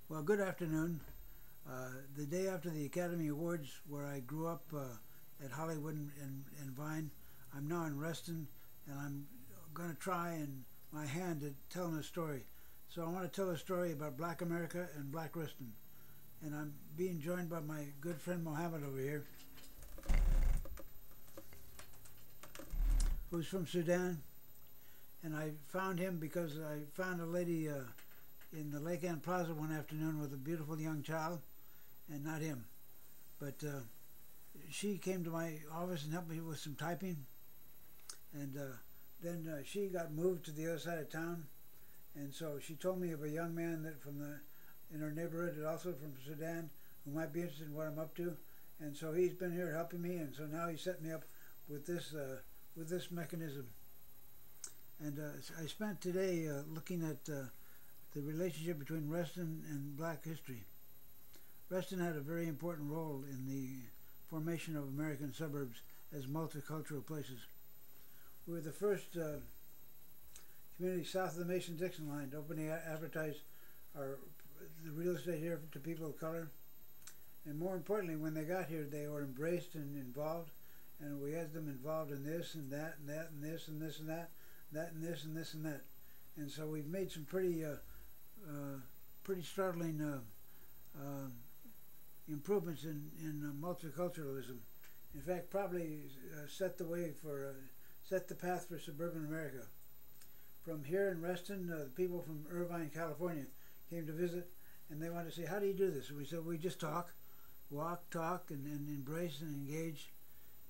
Well, good afternoon. The day after the Academy Awards, where I grew up at Hollywood and Vine, I'm now in Reston, and I'm going to try in my hand at telling a story. So I want to tell a story about Black America and Black Reston. And I'm being joined by my good friend Mohammed over here, who's from Sudan. And I found him because I found a lady in the Lake End Plaza one afternoon with a beautiful young child, and not him. But she came to my office and helped me with some typing, and then she got moved to the other side of town, and so she told me of a young man that in her neighborhood, that also from Sudan, who might be interested in what I'm up to, and so he's been here helping me, and so now he set me up with this mechanism. And I spent today looking at the relationship between Reston and Black history. Reston had a very important role in the formation of American suburbs as multicultural places. We were the first community south of the Mason-Dixon line to openly advertise the real estate here to people of color. And more importantly, when they got here, they were embraced and involved, and we had them involved in this and that and that and this and this and that, that and this and this and that. And so we've made some pretty startling improvements in multiculturalism. In fact, probably set the path for suburban America. From here in Reston, the people from Irvine, California, came to visit, and they wanted to say, "How do you do this?" And we said, "We just walk, talk, and embrace and engage."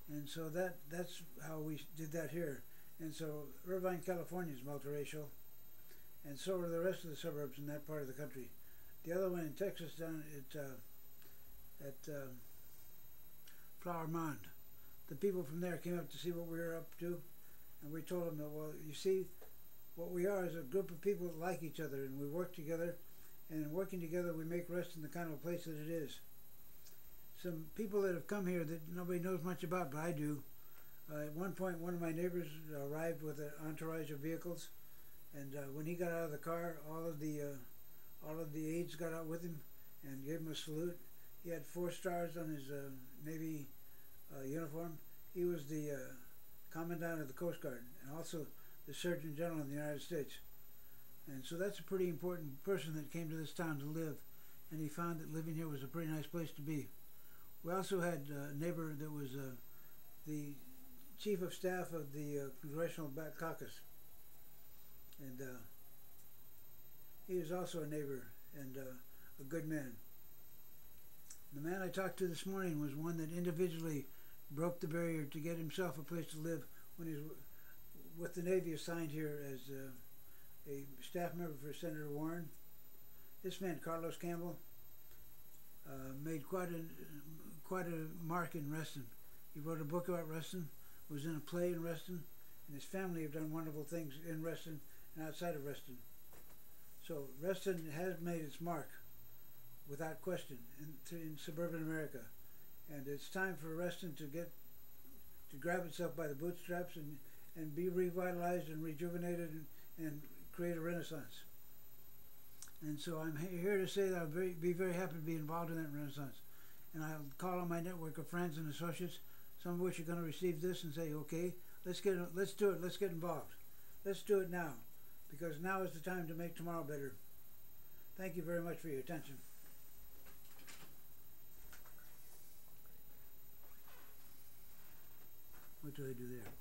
And so that's how we did that here. And so Irvine, California is multiracial, and so are the rest of the suburbs in that part of the country. The other one in Texas, down at Flower Mound, the people from there came up to see what we were up to, and we told them that, well, you see, what we are is a group of people that like each other, and we work together, and in working together we make Reston the kind of place that it is. Some people that have come here that nobody knows much about, but I do. At one point, one of my neighbors arrived with an entourage of vehicles, and when he got out of the car, all of the aides got out with him and gave him a salute. He had 4 stars on his Navy uniform. He was the commandant of the Coast Guard and also the Surgeon General of the United States. And so that's a pretty important person that came to this town to live, and he found that living here was a pretty nice place to be. We also had a neighbor that was the chief of staff of the Congressional Black Caucus, and he was also a neighbor and a good man. The man I talked to this morning was one that individually broke the barrier to get himself a place to live when he was with the Navy, assigned here as a staff member for Senator Warren. This man, Carlos Campbell, made quite a mark in Reston. He wrote a book about Reston, was in a play in Reston, and his family have done wonderful things in Reston and outside of Reston. So Reston has made its mark, without question, in suburban America, and it's time for Reston to grab itself by the bootstraps and be revitalized and rejuvenated and create a renaissance. And so I'm here to say that I'll be very happy to be involved in that renaissance. And I'll call on my network of friends and associates, some of which are going to receive this and say, okay, let's do it, let's get involved. Let's do it now, because now is the time to make tomorrow better. Thank you very much for your attention. What do I do there?